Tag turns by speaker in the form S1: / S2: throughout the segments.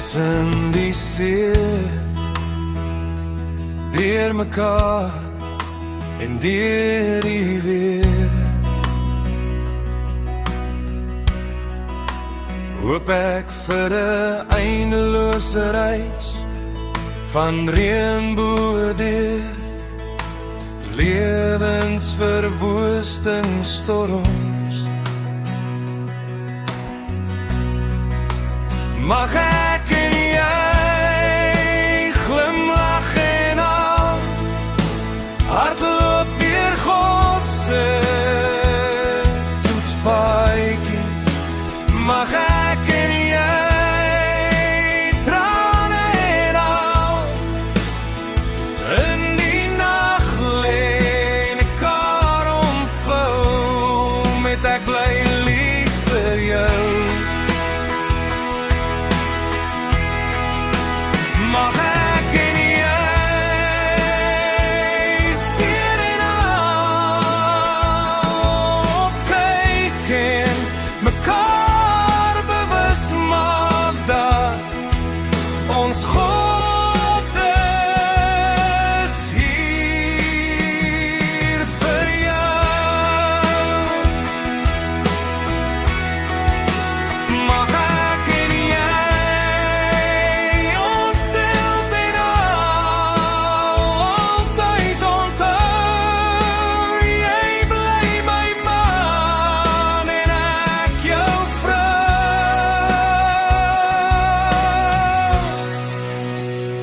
S1: tussen die see, deur mekaar en deur die weer. Hoop ek vir 'n eindelose reis van reënboë deur lewensverwoesting storms. Mag ek en jy glimlag en al hardloop deur God se toetspaadjies. Mag ek en jy trane en al in die nag lê en mekaar omvou met ek bly lief vir jou. Mag ek en jy seer en al kyk en mekaar bewus maak dat ons God is hier vir jou. Mag ek en jy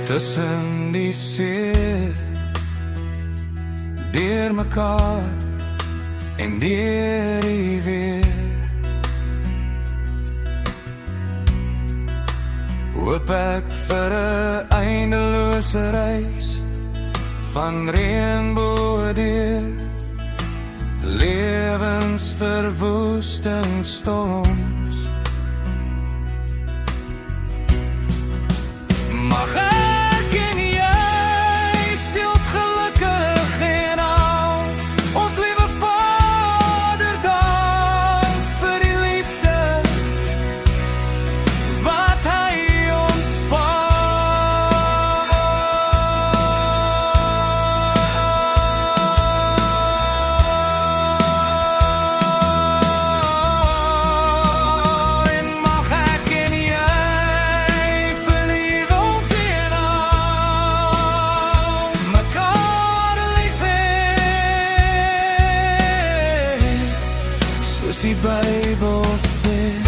S1: tussen die see, deur mekaar en deur die weer. Hoop ek vir 'n eindelose reis van reënboë deur lewensverwoesting storms. Mag ek en jy siels gelukkig en al ons liewe Vader dank vir die liefde wat hy ons spaar. En mag ek en jy soos die Bybel sê.